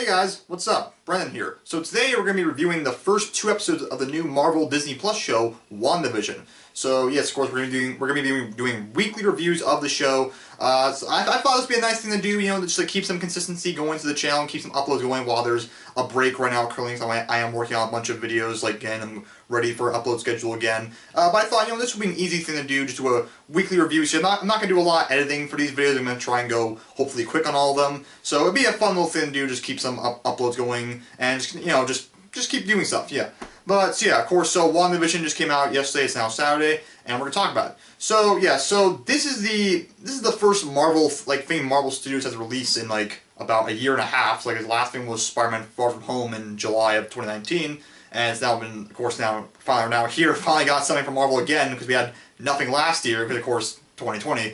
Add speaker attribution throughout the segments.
Speaker 1: Hey guys, what's up? Brennan here. So today we're going to be reviewing the first 2 episodes of the new Marvel Disney Plus show, WandaVision. So yes, of course we're going to be doing weekly reviews of the show. So I thought this would be a nice thing to do, just to keep some consistency going to the channel and keep some uploads going while there's a break right now currently. So I am working on a bunch of videos, again, I'm ready for upload schedule again. But I thought, this would be an easy thing to do, just do a weekly review. So I'm not going to do a lot of editing for these videos. I'm going to try and go hopefully quick on all of them. So it'd be a fun little thing to do, just keep some uploads going and just keep doing stuff, yeah. But so yeah, of course, so WandaVision just came out yesterday. It's now Saturday, and we're gonna talk about it. So yeah, so this is the first Marvel thing Marvel Studios has released in about a year and a half. So his last thing was Spider-Man: Far From Home in July of 2019, and it's now been, of course, finally got something from Marvel again because we had nothing last year because of course 2020.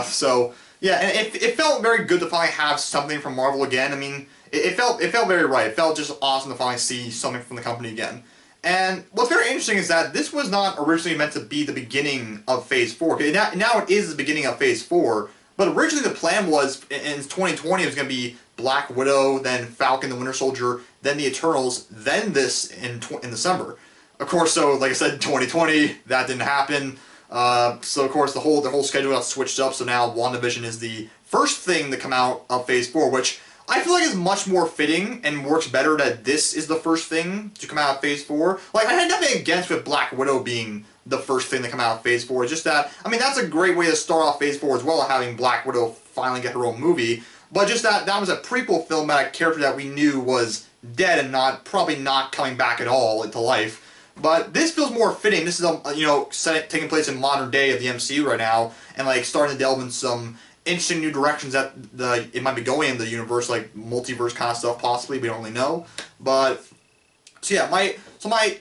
Speaker 1: So yeah, and it felt very good to finally have something from Marvel again. I mean, it felt very right. It felt just awesome to finally see something from the company again. And what's very interesting is that this was not originally meant to be the beginning of Phase 4. Okay, now it is the beginning of Phase 4, but originally the plan was, in 2020, it was going to be Black Widow, then Falcon the Winter Soldier, then the Eternals, then this in December. Of course, so like I said, 2020, that didn't happen. So of course the whole schedule got switched up, so now WandaVision is the first thing to come out of Phase 4, which I feel like it's much more fitting and works better that this is the first thing to come out of Phase 4. I had nothing against with Black Widow being the first thing to come out of Phase 4. It's just that, I mean, that's a great way to start off Phase 4 as well, having Black Widow finally get her own movie. But just that was a prequel film about a character that we knew was dead and probably not coming back at all into life. But this feels more fitting. This is, taking place in modern day of the MCU right now, and starting to delve into some interesting new directions that it might be going in the universe, like multiverse kind of stuff, possibly. We don't really know. But so yeah,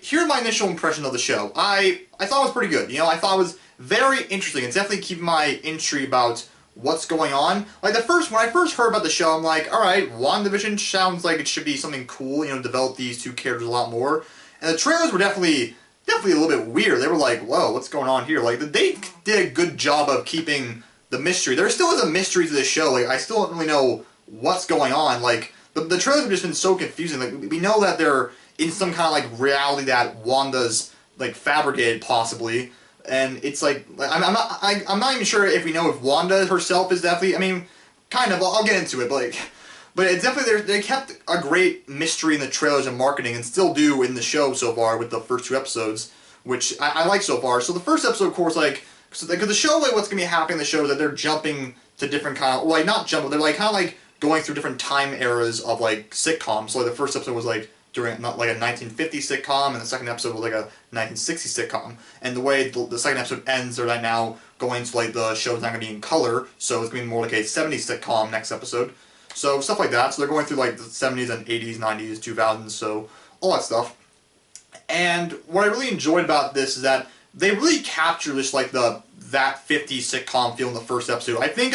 Speaker 1: here's my initial impression of the show. I thought it was pretty good. I thought it was very interesting. It's definitely keeping my intrigue about what's going on. When I first heard about the show, I'm like, all right, WandaVision sounds like it should be something cool. Develop these two characters a lot more. And the trailers were definitely a little bit weird. They were like, whoa, what's going on here? They did a good job of keeping the mystery. There still is a mystery to this show. I still don't really know what's going on. The trailers have just been so confusing. We know that they're in some kind of reality that Wanda's fabricated possibly, and it's I'm not even sure if we know if Wanda herself is definitely. I mean, kind of. I'll get into it, but it's definitely they kept a great mystery in the trailers and marketing, and still do in the show so far with the first 2 episodes, which I like so far. So the first episode, of course, because the show, what's going to be happening in the show is that they're jumping to different kind of, not jumping, they're kind of going through different time eras of sitcoms. So the first episode was during a 1950 sitcom, and the second episode was a 1960 sitcom. And the way the second episode ends, they're now going to the show's not going to be in color, so it's going to be more like a 70s sitcom next episode. So stuff like that. So they're going through the 70s and 80s, 90s, 2000s, so all that stuff. And what I really enjoyed about this is that they really capture just that 50s sitcom feel in the first episode. I think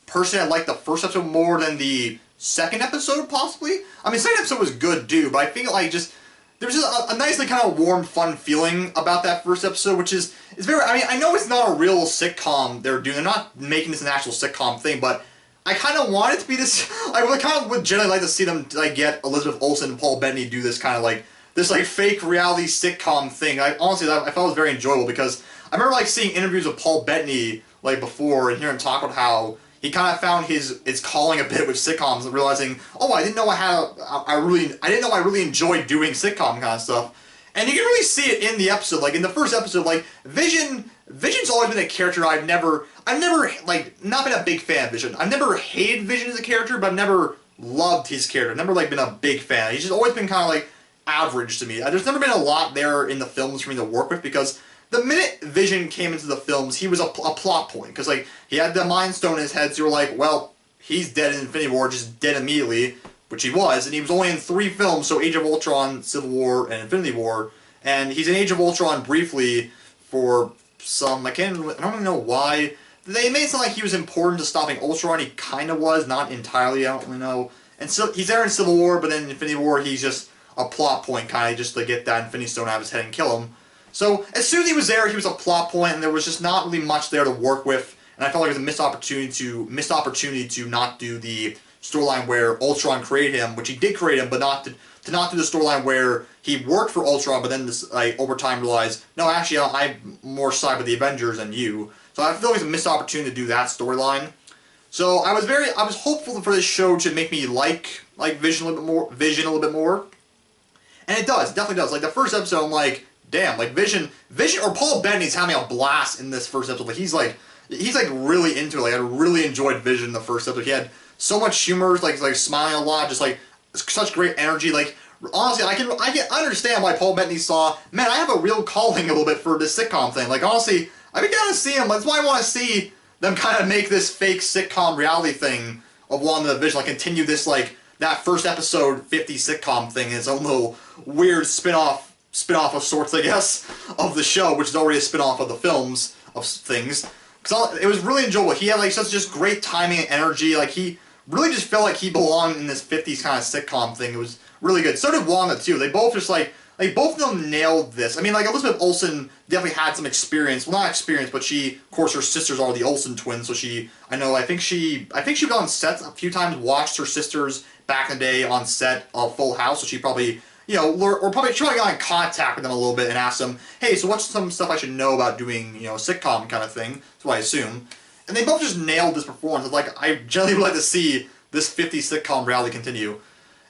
Speaker 1: personally liked the first episode more than the second episode, possibly. I mean, the second episode was good too, but I think there was just a nicely kind of warm, fun feeling about that first episode, which is very. I mean, I know it's not a real sitcom they're doing. They're not making this an actual sitcom thing, but I kind of want it to be this. I really kind of would generally like to see them get Elizabeth Olsen and Paul Bettany do this kind of this fake reality sitcom thing. I thought it was very enjoyable because I remember seeing interviews of Paul Bettany before and hearing him talk about how he kind of found his calling a bit with sitcoms and realizing, oh, I didn't know I really enjoyed doing sitcom kind of stuff. And you can really see it in the episode. In the first episode, Vision's always been a character I've never not been a big fan of Vision. I've never hated Vision as a character, but I've never loved his character. I've never been a big fan. He's just always been kind of average to me. There's never been a lot there in the films for me to work with because the minute Vision came into the films, he was a plot point. Because he had the Mind Stone in his head, so you were well, he's dead in Infinity War, just dead immediately, which he was, and he was only in 3 films, so Age of Ultron, Civil War, and Infinity War, and he's in Age of Ultron briefly for some, I don't really know why. They made it sound like he was important to stopping Ultron. He kind of was, not entirely, I don't really know. And so he's there in Civil War, but then in Infinity War, he's just a plot point, kind of just to get that Infinity Stone out of his head and kill him. So as soon as he was there, he was a plot point, and there was just not really much there to work with. And I felt like it was a missed opportunity to not do the storyline where Ultron created him, which he did create him, but to not do the storyline where he worked for Ultron, but then this, like, over time realized, no, actually, I'm more side with the Avengers than you. So I feel like it's a missed opportunity to do that storyline. So I was hopeful for this show to make me like Vision a little bit more, and it does, definitely does. Like the first episode, I'm like, damn, like Vision, or Paul Bettany's having a blast in this first episode. Like he's really into it. Like I really enjoyed Vision in the first episode. He had so much humor, like smiling a lot, just like such great energy. Like honestly, I can understand why Paul Bettany saw, man, I have a real calling a little bit for this sitcom thing. Like honestly, I've been down to see him. That's why I want to see them kind of make this fake sitcom reality thing of WandaVision, like continue this like that first episode 50 sitcom thing in its own little weird spin-off of sorts, I guess, of the show, which is already a spin-off of the films of things. Because it was really enjoyable. He had like such just great timing and energy. Like he really just felt like he belonged in this 50s kind of sitcom thing. It was really good. So did Wanda too. They both just like both of them nailed this. I mean, like Elizabeth Olsen definitely had some experience. Well, not experience, but she, of course, her sisters are the Olsen twins. So I think she was on set a few times, watched her sisters back in the day on set of Full House. So she probably, she probably got in contact with them a little bit and asked them, hey, so what's some stuff I should know about doing, a sitcom kind of thing? That's what I assume. And they both just nailed this performance. It's like, I generally would like to see this 50s sitcom reality continue.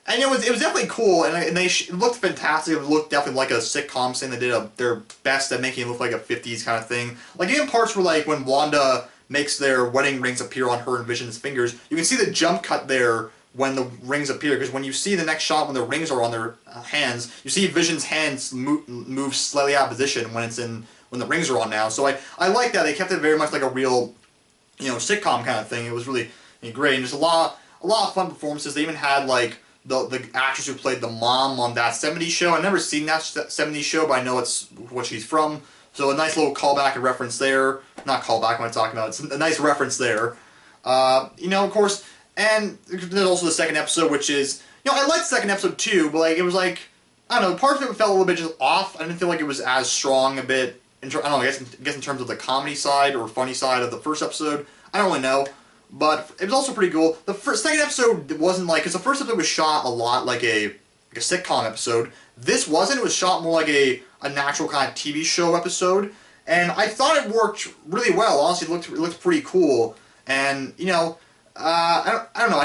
Speaker 1: And it was definitely cool, and it looked fantastic. It looked definitely like a sitcom thing. They did their best at making it look like a 50s kind of thing. Like even parts where like when Wanda makes their wedding rings appear on her and Vision's fingers, you can see the jump cut there when the rings appear. Because when you see the next shot when the rings are on their hands, you see Vision's hands move slightly out of position when the rings are on now. So I like that they kept it very much like a real, sitcom kind of thing. It was really great, and just a lot of fun performances. They even had like the actress who played the mom on that 70s show. I've never seen that 70s show, but I know it's what she's from. So a nice little callback and reference there. Not callback, what I'm talking about. It's a nice reference there. Of course, and there's also the second episode, which is, I liked the second episode too, but like it was like, I don't know, parts of it felt a little bit just off. I didn't feel like it was as strong a bit, I guess in terms of the comedy side or funny side of the first episode. I don't really know. But it was also pretty cool. The second episode wasn't like, because the first episode was shot a lot like a sitcom episode. This wasn't. It was shot more like a natural kind of TV show episode. And I thought it worked really well. Honestly, it looked pretty cool. And, I don't know.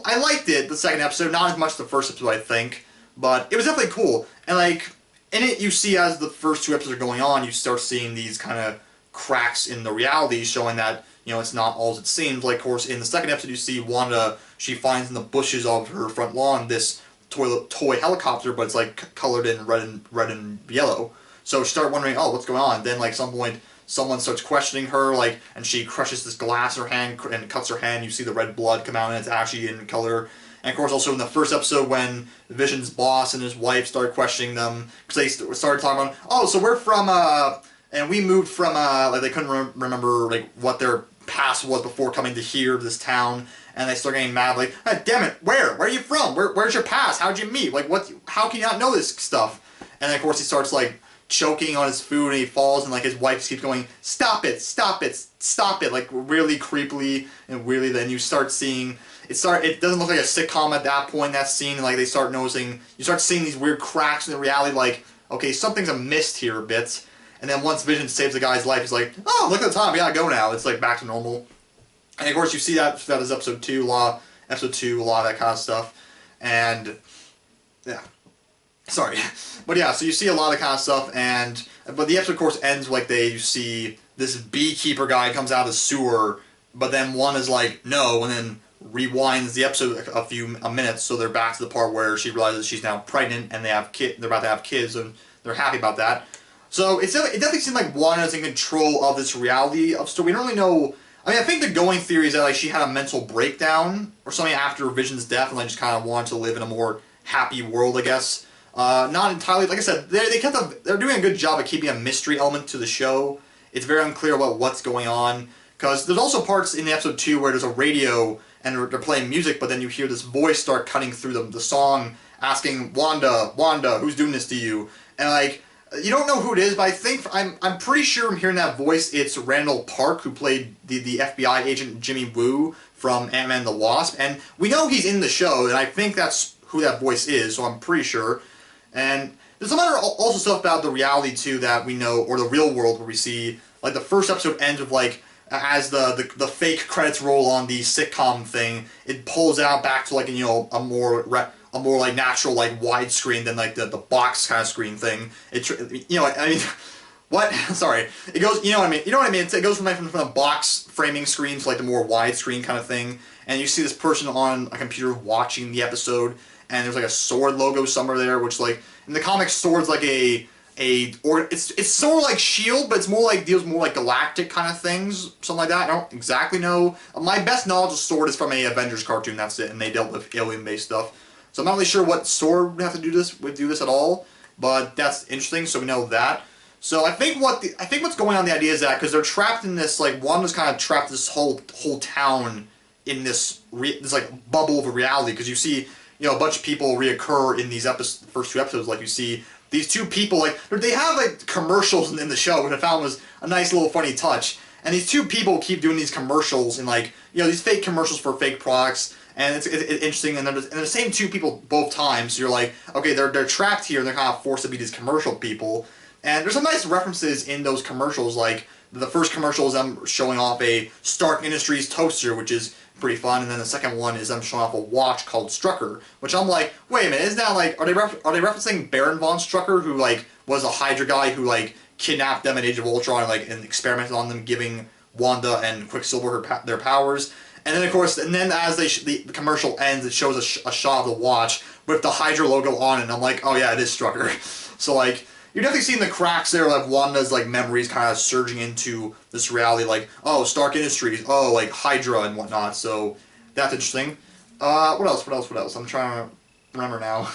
Speaker 1: I liked it, the second episode. Not as much the first episode, I think. But it was definitely cool. And like, in it you see as the first two episodes are going on, you start seeing these kind of cracks in the reality showing that, it's not all as it seems. Like, of course, in the second episode, you see Wanda, she finds in the bushes of her front lawn this toy helicopter, but it's, like, colored in red and yellow. So she started wondering, oh, what's going on? Then, like, some point, someone starts questioning her, like, and she crushes this glass in her hand and cuts her hand. You see the red blood come out, and it's actually in color. And, of course, also in the first episode, when Vision's boss and his wife started questioning them, because they started talking about, oh, so we're from, and we moved from, like, they couldn't remember, like, what their past was before coming to here, to this town, and they start getting mad, like, ah, damn it, where are you from? Where's your past? How'd you meet? Like, how can you not know this stuff? And then, of course, he starts, like, choking on his food, and he falls, and, like, his wife keeps going, stop it, like, really creepily and weirdly. Then you start seeing, it doesn't look like a sitcom at that point, that scene, and, like, you start seeing these weird cracks in the reality, like, okay, something's amiss here a bit. And then once Vision saves the guy's life, he's like, oh, look at the time, we gotta go now. It's like back to normal. And of course you see that is episode 2, a lot of that kind of stuff. And, yeah. Sorry. But yeah, so you see a lot of kind of stuff, but the episode of course ends like you see this beekeeper guy comes out of the sewer, but then one is like, no, and then rewinds the episode a few minutes, so they're back to the part where she realizes she's now pregnant, and they're about to have kids, and they're happy about that. So it definitely seems like Wanda's in control of this reality of story. We don't really know. I mean, I think the going theory is that like she had a mental breakdown or something after Vision's death, and like just kind of wanted to live in a more happy world, I guess. Not entirely. Like I said, they're doing a good job of keeping a mystery element to the show. It's very unclear about what's going on, because there's also parts in episode 2 where there's a radio and they're playing music, but then you hear this voice start cutting through the song, asking Wanda, who's doing this to you? And like, You don't know who it is, but I think I'm pretty sure I'm hearing that voice. It's Randall Park, who played the FBI agent Jimmy Woo from Ant-Man and the Wasp, and we know he's in the show, and I think that's who that voice is. So I'm pretty sure. And there's some other also stuff about the reality too that we know, or the real world, where we see like the first episode ends with like as the fake credits roll on the sitcom thing, it pulls out back to like a more like natural like widescreen than like the box kind of screen thing. I mean. What? Sorry. It goes. You know what I mean. You know what I mean. It goes from the box framing screen to like the more widescreen kind of thing, and you see this person on a computer watching the episode, and there's like a sword logo somewhere there, which like in the comics, sword's like it's sort of like Shield, but it's more like deals more like galactic kind of things, something like that. I don't exactly know. My best knowledge of sword is from a Avengers cartoon. That's it, and they dealt with alien-based stuff. So I'm not really sure what sword would have to do this at all, but that's interesting. So we know that. So I think what's going on, the idea is that because they're trapped in this, like, Wanda's kind of trapped this whole town in this like bubble of a reality, because you see a bunch of people reoccur in these first two episodes. Like you see these two people, like they have like commercials in the show, which I found was a nice little funny touch. And these two people keep doing these commercials and like these fake commercials for fake products. And it's interesting, and they're the same two people both times. So you're like, okay, they're trapped here, and they're kind of forced to be these commercial people. And there's some nice references in those commercials, like the first commercial is them showing off a Stark Industries toaster, which is pretty fun, and then the second one is them showing off a watch called Strucker, which I'm like, wait a minute, isn't that like, are they referencing Baron von Strucker, who like was a Hydra guy who like kidnapped them in Age of Ultron and experimented on them, giving Wanda and Quicksilver their powers? And then, of course, as the commercial ends, it shows a shot of the watch with the Hydra logo on it, and I'm like, oh yeah, it is Strucker. So, like, you're definitely seeing the cracks there, like Wanda's, like, memories kind of surging into this reality, like, oh, Stark Industries, oh, like, Hydra and whatnot, so that's interesting. What else? I'm trying to remember now.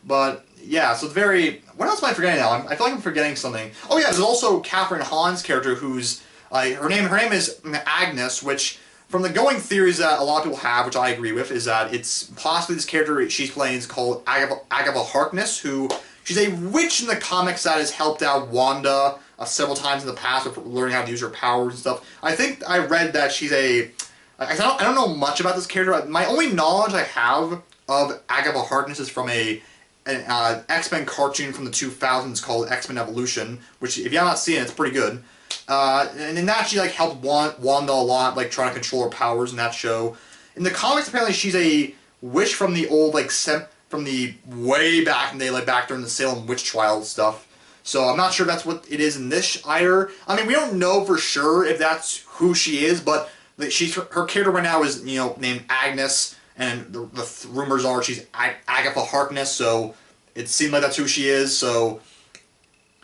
Speaker 1: But, yeah, so it's very... What else am I forgetting now? I feel like I'm forgetting something. Oh, yeah, there's also Catherine Hahn's character, who's... her name is Agnes, which... From the going theories that a lot of people have, which I agree with, is that it's possibly this character she's playing is called Agatha Harkness, who she's a witch in the comics that has helped out Wanda several times in the past with learning how to use her powers and stuff. I think I read that she's I don't know much about this character. My only knowledge I have of Agatha Harkness is from an X-Men cartoon from the 2000s called X-Men Evolution, which if you have not seen it, it's pretty good. And in that she like helped Wanda a lot, like trying to control her powers in that show. In the comics, apparently she's a witch from the old from the way back in the day, like back during the Salem witch trials stuff. So I'm not sure that's what it is in this either. I mean, we don't know for sure if that's who she is, but her character right now is named Agnes, and the rumors are she's Agatha Harkness. So it seemed like that's who she is. So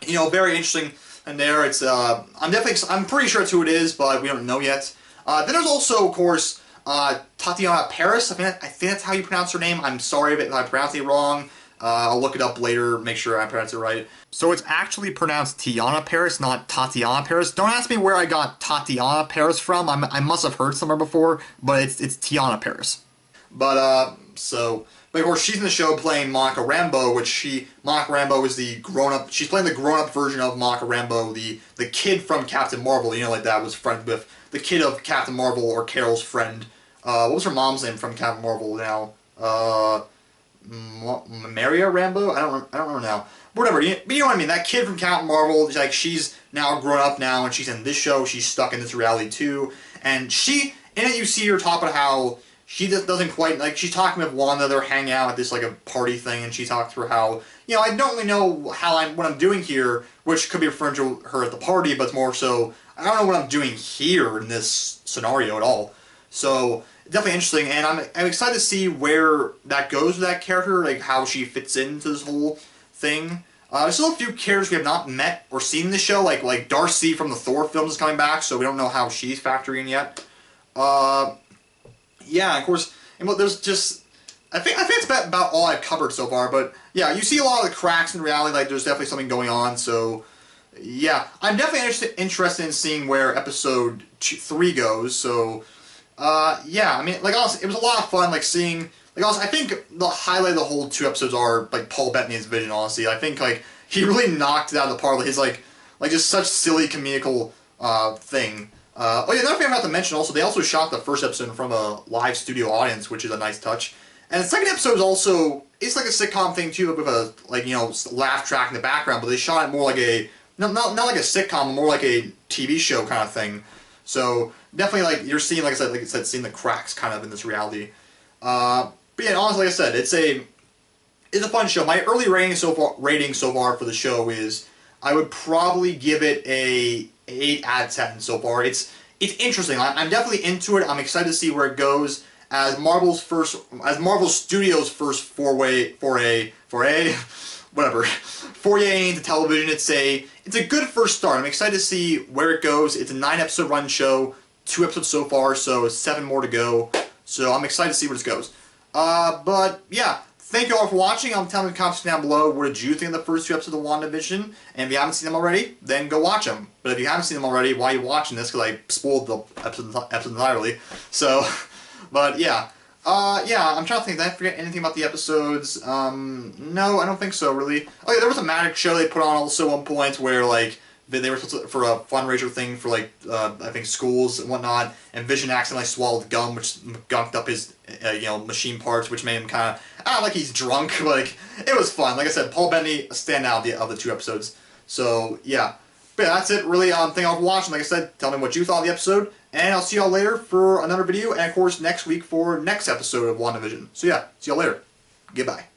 Speaker 1: very interesting. And there, it's I'm pretty sure it's who it is, but we don't know yet. Then there's also, of course, Tatiana Paris. I think that's how you pronounce her name. I'm sorry if I pronounced it wrong. I'll look it up later, make sure I pronounce it right. So it's actually pronounced Tiana Paris, not Tatiana Paris. Don't ask me where I got Tatiana Paris from. I must have heard somewhere before, but it's Tiana Paris. But of course, she's in the show playing Monica Rambeau, Monica Rambeau is the grown-up... She's playing the grown-up version of Monica Rambeau, the kid from Captain Marvel, like that was friends with the kid of Captain Marvel, or Carol's friend. What was her mom's name from Captain Marvel now? Maria Rambeau? I don't remember now. Whatever, but you know what I mean, that kid from Captain Marvel, like, she's now grown up now, and she's in this show, she's stuck in this reality too, and in it you see her talk about how she doesn't quite, like, she's talking with Wanda, they're hanging out at this, like, a party thing, and she talks through how, I don't really know what I'm doing here, which could be referring to her at the party, but it's more so, I don't know what I'm doing here in this scenario at all. So, definitely interesting, and I'm excited to see where that goes with that character, like, how she fits into this whole thing. There's still a few characters we have not met or seen in the show, like Darcy from the Thor films is coming back, so we don't know how she's factoring in yet. Yeah, of course, and there's just, I think it's about all I've covered so far, but yeah, you see a lot of the cracks in reality, like there's definitely something going on, so yeah, I'm definitely interested in seeing where episode 3 goes, so yeah, I mean, like, honestly, it was a lot of fun, like, seeing, like, honestly, I think the highlight of the whole 2 episodes are, like, Paul Bettany's vision, honestly. I think, like, he really knocked it out of the park. His like just such silly comedical thing. Oh yeah, another thing I forgot to mention also, they also shot the first episode in front of a live studio audience, which is a nice touch. And the second episode is also, it's like a sitcom thing too, with a, like, you know, laugh track in the background, but they shot it more like a, not like a sitcom, but more like a TV show kind of thing. So definitely, like, you're seeing, like I said, seeing the cracks kind of in this reality. But yeah, honestly, like I said, it's a fun show. My early rating so far for the show is, I would probably give it a 8 out of 10 so far. It's interesting. I'm definitely into it. I'm excited to see where it goes. As Marvel Studios' first foray into television, it's a good first start. I'm excited to see where it goes. It's a 9-episode run show, 2 episodes so far, so 7 more to go. So I'm excited to see where this goes. But yeah, thank you all for watching. Tell me in the comments down below, what did you think of the first 2 episodes of WandaVision? And if you haven't seen them already, then go watch them. But if you haven't seen them already, why are you watching this? Because I spoiled the episode entirely. So, but yeah. Yeah, I'm trying to think. Did I forget anything about the episodes? No, I don't think so, really. Oh yeah, there was a magic show they put on also at one point where, like, they were supposed to, for a fundraiser thing for, like, I think schools and whatnot, and Vision accidentally swallowed gum, which gunked up his, you know, machine parts, which made him kind of, I don't know, like he's drunk. Like, it was fun. Like I said, Paul Bettany, a standout of the 2 episodes. So, yeah. But yeah, that's it, really. Thank you all for watching. Like I said, tell me what you thought of the episode, and I'll see y'all later for another video, and of course, next week for next episode of WandaVision. So yeah, see y'all later. Goodbye.